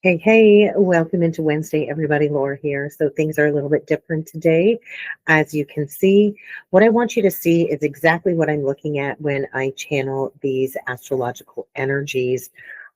Hey, welcome into Wednesday, everybody. Laura here. So things are a little bit different today. As you can see, what I want you to see is exactly what I'm looking at when I channel these astrological energies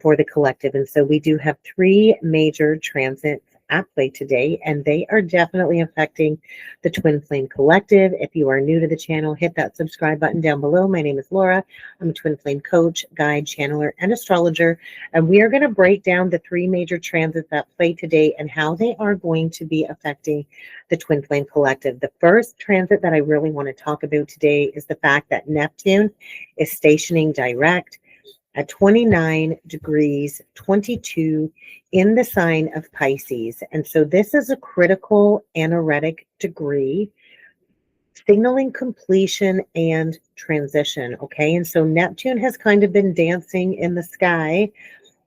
for the collective. And so we do have three major transits at play today, and they are definitely affecting the Twin Flame Collective. If you are new to the channel, hit that subscribe button down below. My name is Laura. I'm a Twin Flame coach, guide, channeler, and astrologer. And we are going to break down the three major transits that play today and how they are going to be affecting the Twin Flame Collective. The first transit that I really want to talk about today is the fact that Neptune is stationing direct at 29 degrees 22 in the sign of Pisces. And so this is a critical anaretic degree, signaling completion and transition. Okay. And so Neptune has kind of been dancing in the sky,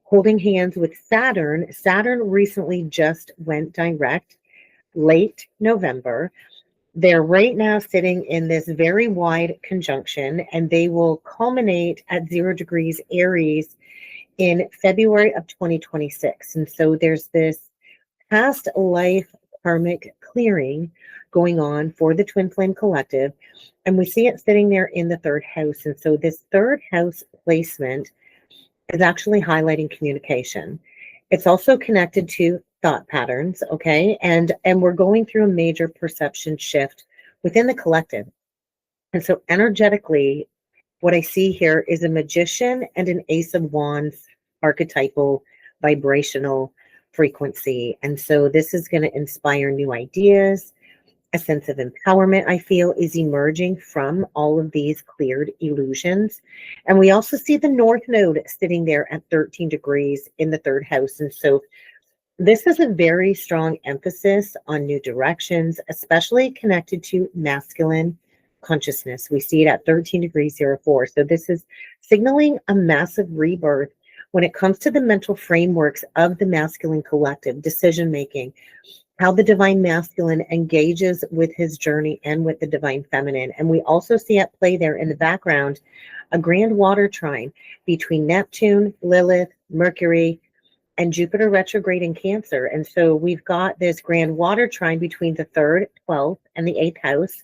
holding hands with Saturn. Saturn recently just went direct late November. They're right now sitting in this very wide conjunction, and they will culminate at 0 degrees Aries in February of 2026. And so there's this past life karmic clearing going on for the Twin Flame Collective, and we see it sitting there in the third house. And so this third house placement is actually highlighting communication. It's also connected to thought patterns, okay? And we're going through a major perception shift within the collective. And so energetically, what I see here is a magician and an ace of wands archetypal vibrational frequency. And so this is going to inspire new ideas. A sense of empowerment, I feel, is emerging from all of these cleared illusions. And we also see the North Node sitting there at 13 degrees in the third house. And so this is a very strong emphasis on new directions, especially connected to masculine consciousness. We see it at 13 degrees 04. So this is signaling a massive rebirth when it comes to the mental frameworks of the masculine collective, decision-making, how the divine masculine engages with his journey and with the divine feminine. And we also see at play there in the background a Grand Water Trine between Neptune, Lilith, Mercury, and Jupiter retrograde in Cancer. And so we've got this Grand Water Trine between the 3rd, 12th, and the 8th house.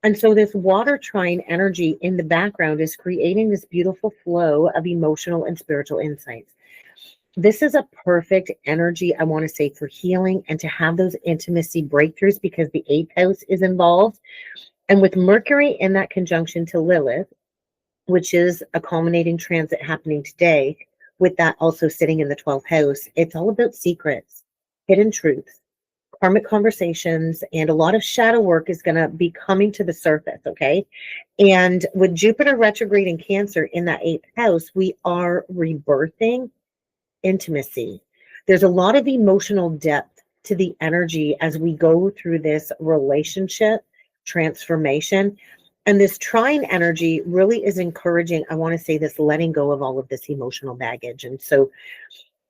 And so this water trine energy in the background is creating this beautiful flow of emotional and spiritual insights. This is a perfect energy, I want to say, for healing and to have those intimacy breakthroughs because the 8th house is involved. And with Mercury in that conjunction to Lilith, which is a culminating transit happening today, with that also sitting in the 12th house, it's all about secrets, hidden truths, karmic conversations, and a lot of shadow work is going to be coming to the surface, okay? And with Jupiter retrograde in Cancer in that 8th house, we are rebirthing intimacy. There's a lot of emotional depth to the energy as we go through this relationship transformation. And this trine energy really is encouraging, I want to say, this letting go of all of this emotional baggage. And so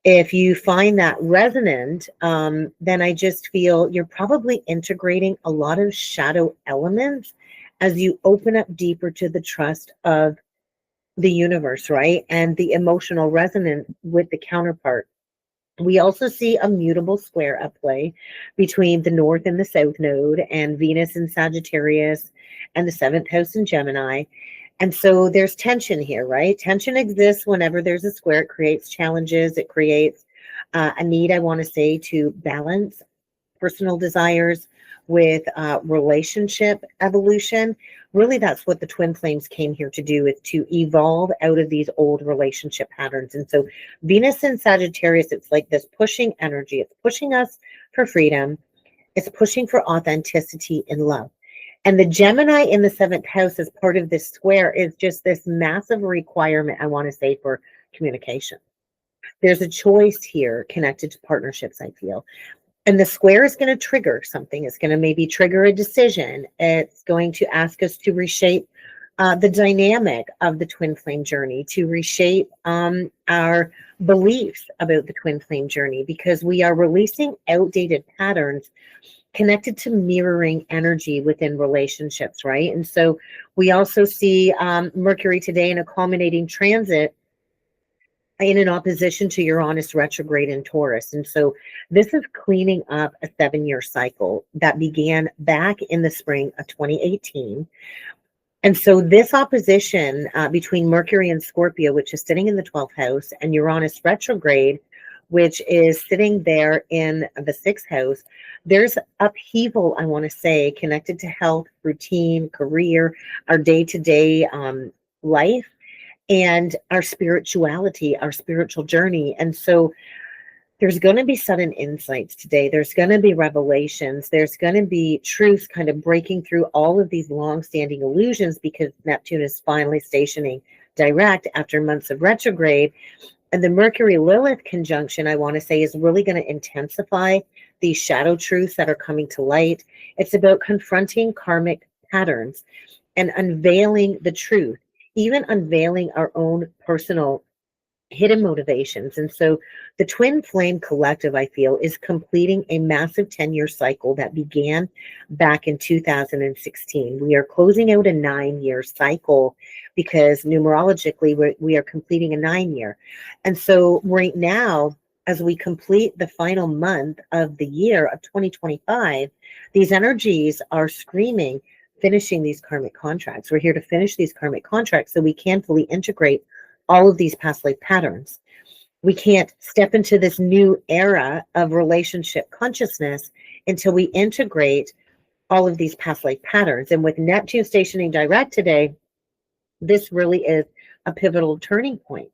if you find that resonant, then I just feel you're probably integrating a lot of shadow elements as you open up deeper to the trust of the universe, right? And the emotional resonance with the counterpart. We also see a mutable square at play between the North and the South Node and Venus in Sagittarius and the 7th house in Gemini. And so there's tension here, right? Tension exists whenever there's a square. It creates challenges. It creates a need, I want to say, to balance personal desires with relationship evolution. Really, that's what the twin flames came here to do, is to evolve out of these old relationship patterns. And so Venus in Sagittarius, it's like this pushing energy. It's pushing us for freedom. It's pushing for authenticity in love. And the Gemini in the 7th house as part of this square is just this massive requirement, I want to say, for communication. There's a choice here connected to partnerships, I feel. And the square is going to trigger something. It's going to maybe trigger a decision. It's going to ask us to reshape the dynamic of the twin flame journey, to reshape our beliefs about the twin flame journey, because we are releasing outdated patterns connected to mirroring energy within relationships, right? And so we also see Mercury today in a culminating transit in an opposition to Uranus retrograde in Taurus. And so this is cleaning up a 7-year cycle that began back in the spring of 2018. And so this opposition between Mercury and Scorpio, which is sitting in the 12th house, and Uranus retrograde, which is sitting there in the 6th house, there's upheaval, I want to say, connected to health, routine, career, our day-to-day life, and our spirituality, our spiritual journey. And so there's going to be sudden insights today. There's going to be revelations. There's going to be truth kind of breaking through all of these long-standing illusions, because Neptune is finally stationing direct after months of retrograde. And the Mercury-Lilith conjunction, I want to say, is really going to intensify these shadow truths that are coming to light. It's about confronting karmic patterns and unveiling the truth, even unveiling our own personal hidden motivations. And so the Twin Flame Collective, I feel, is completing a massive 10-year cycle that began back in 2016. We are closing out a 9-year cycle because numerologically we are completing a 9-year. And so right now, as we complete the final month of the year of 2025, these energies are screaming, finishing these karmic contracts. We're here to finish these karmic contracts so we can fully integrate all of these past life patterns. We can't step into this new era of relationship consciousness until we integrate all of these past life patterns. And with Neptune stationing direct today, this really is a pivotal turning point.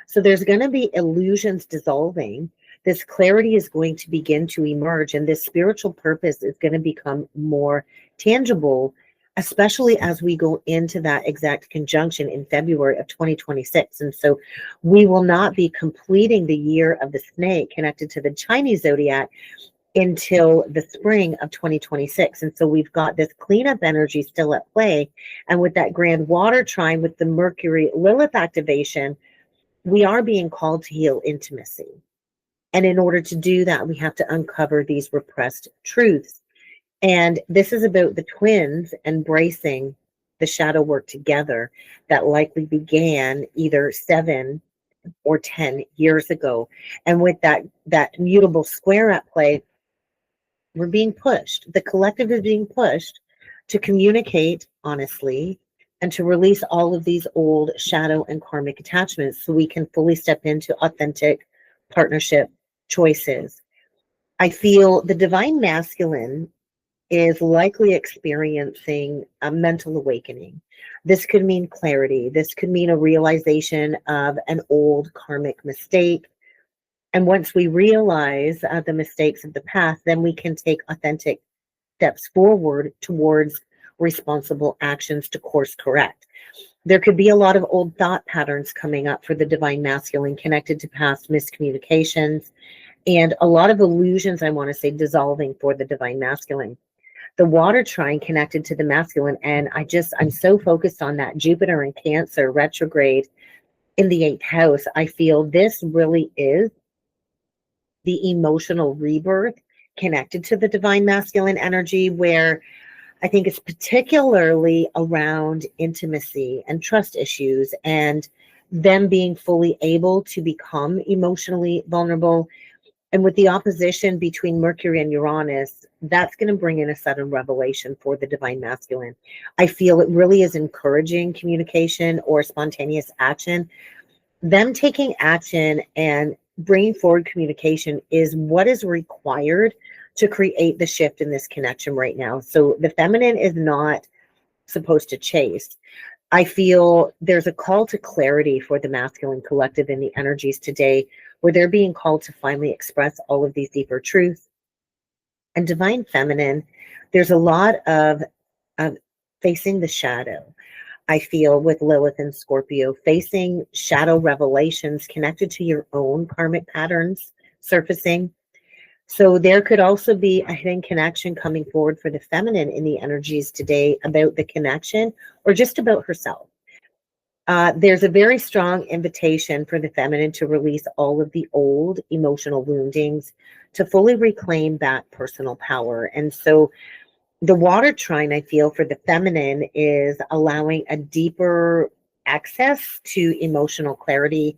So there's going to be illusions dissolving. This clarity is going to begin to emerge, and this spiritual purpose is going to become more tangible, especially as we go into that exact conjunction in February of 2026. And so we will not be completing the year of the snake connected to the Chinese zodiac until the spring of 2026. And so we've got this cleanup energy still at play. And with that Grand Water Trine, with the Mercury Lilith activation, we are being called to heal intimacy. And in order to do that, we have to uncover these repressed truths. And this is about the twins embracing the shadow work together that likely began either 7 or 10 years ago. And with that mutable square at play, we're being pushed. The collective is being pushed to communicate honestly and to release all of these old shadow and karmic attachments so we can fully step into authentic partnership choices. I feel the divine masculine is likely experiencing a mental awakening. This could mean clarity. This could mean a realization of an old karmic mistake. And once we realize the mistakes of the past, then we can take authentic steps forward towards responsible actions to course correct. There could be a lot of old thought patterns coming up for the divine masculine connected to past miscommunications, and a lot of illusions, I want to say, dissolving for the divine masculine. The water trine connected to the masculine, and I'm so focused on that Jupiter and Cancer retrograde in the 8th house. I feel this really is the emotional rebirth connected to the divine masculine energy, where I think it's particularly around intimacy and trust issues and them being fully able to become emotionally vulnerable. And with the opposition between Mercury and Uranus, that's going to bring in a sudden revelation for the divine masculine. I feel it really is encouraging communication or spontaneous action. Them taking action and bringing forward communication is what is required to create the shift in this connection right now. So the feminine is not supposed to chase. I feel there's a call to clarity for the masculine collective in the energies today, where they're being called to finally express all of these deeper truths. And divine feminine, there's a lot of facing the shadow. I feel with Lilith and Scorpio, facing shadow revelations connected to your own karmic patterns surfacing. So there could also be a hidden connection coming forward for the feminine in the energies today about the connection or just about herself. There's a very strong invitation for the feminine to release all of the old emotional woundings, to fully reclaim that personal power. And so the water trine, I feel, for the feminine is allowing a deeper access to emotional clarity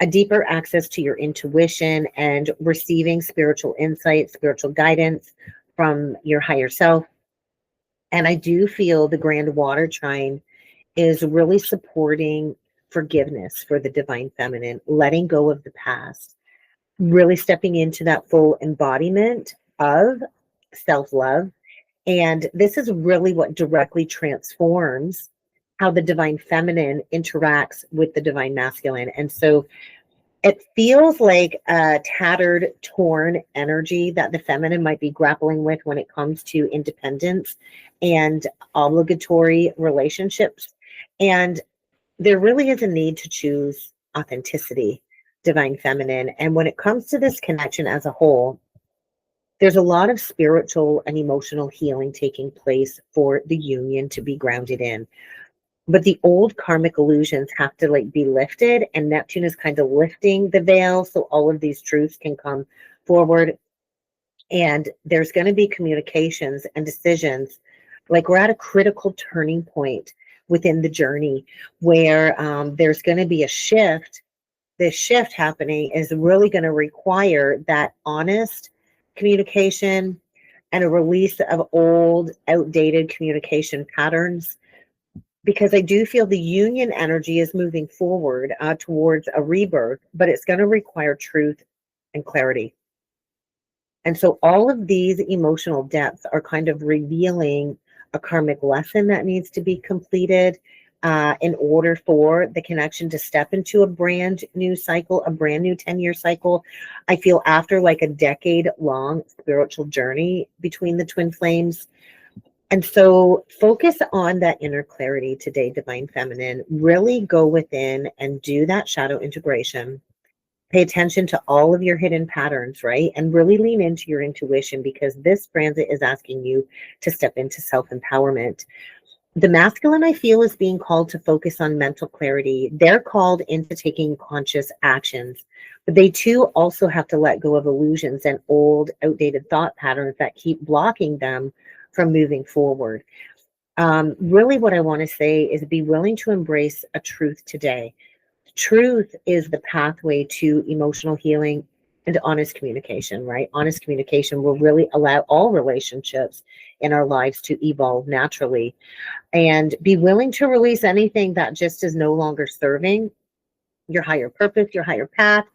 a deeper access to your intuition and receiving spiritual insight, spiritual guidance from your higher self. And I do feel the Grand Water Trine is really supporting forgiveness for the divine feminine, letting go of the past, really stepping into that full embodiment of self-love. And this is really what directly transforms how the divine feminine interacts with the divine masculine. And so it feels like a tattered, torn energy that the feminine might be grappling with when it comes to independence and obligatory relationships. And there really is a need to choose authenticity, divine feminine. And when it comes to this connection as a whole, there's a lot of spiritual and emotional healing taking place for the union to be grounded in. But the old karmic illusions have to be lifted, and Neptune is kind of lifting the veil so all of these truths can come forward. And there's going to be communications and decisions. Like, we're at a critical turning point within the journey where there's going to be a shift. This shift happening is really going to require that honest communication and a release of old, outdated communication patterns, because I do feel the union energy is moving forward towards a rebirth, but it's going to require truth and clarity. And so all of these emotional depths are kind of revealing a karmic lesson that needs to be completed in order for the connection to step into a brand new cycle, a brand new 10-year cycle. I feel after like a decade-long spiritual journey between the twin flames. And so focus on that inner clarity today, divine feminine. Really go within and do that shadow integration. Pay attention to all of your hidden patterns, right? And really lean into your intuition, because this transit is asking you to step into self-empowerment. The masculine, I feel, is being called to focus on mental clarity. They're called into taking conscious actions, but they too also have to let go of illusions and old, outdated thought patterns that keep blocking them from moving forward. Really what I want to say is be willing to embrace a truth today. Truth is the pathway to emotional healing and honest communication, right? Honest communication will really allow all relationships in our lives to evolve naturally. And be willing to release anything that just is no longer serving your higher purpose, your higher path,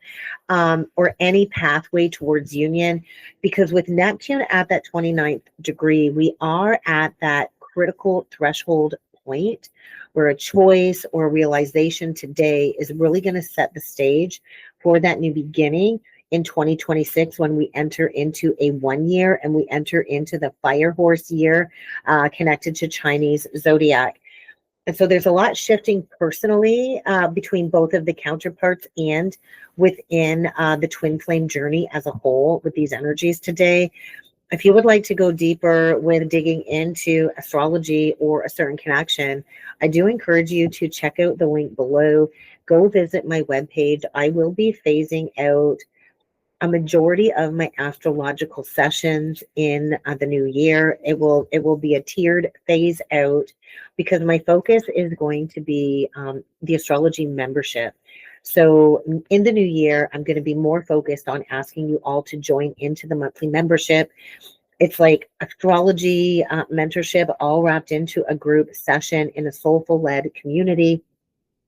or any pathway towards union. Because with Neptune at that 29th degree, we are at that critical threshold point where a choice or a realization today is really going to set the stage for that new beginning in 2026, when we enter into a 1 year and we enter into the fire horse year connected to Chinese zodiac. And so there's a lot shifting personally between both of the counterparts and within the twin flame journey as a whole with these energies today. If you would like to go deeper with digging into astrology or a certain connection, I do encourage you to check out the link below. Go visit my webpage. I will be phasing out a majority of my astrological sessions in the new year. It will be a tiered phase out, because my focus is going to be the astrology membership. So in the new year, I'm going to be more focused on asking you all to join into the monthly membership. It's like astrology mentorship all wrapped into a group session in a soulful-led community.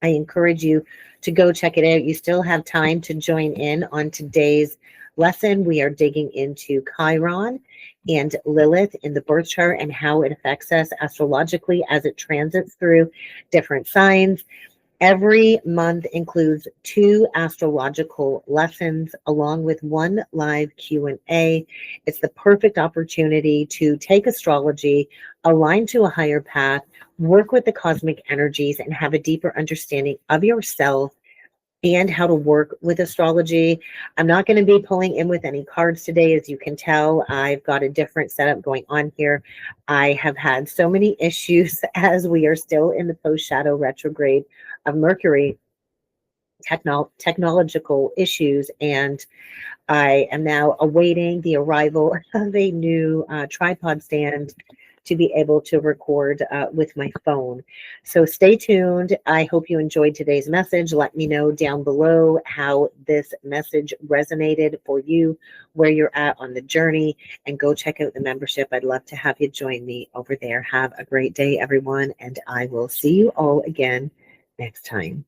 I encourage you to go check it out. You still have time to join in on today's lesson. We are digging into Chiron and Lilith in the birth chart and how it affects us astrologically as it transits through different signs. Every month includes 2 astrological lessons along with 1 live Q&A. It's the perfect opportunity to take astrology, align to a higher path, work with the cosmic energies, and have a deeper understanding of yourself and how to work with astrology. I'm not going to be pulling in with any cards today. As you can tell, I've got a different setup going on here. I have had so many issues as we are still in the post-shadow retrograde of Mercury, technological issues, and I am now awaiting the arrival of a new tripod stand to be able to record with my phone. So stay tuned. I hope you enjoyed today's message. Let me know down below how this message resonated for you, where you're at on the journey, and go check out the membership. I'd love to have you join me over there. Have a great day, everyone, and I will see you all again next time.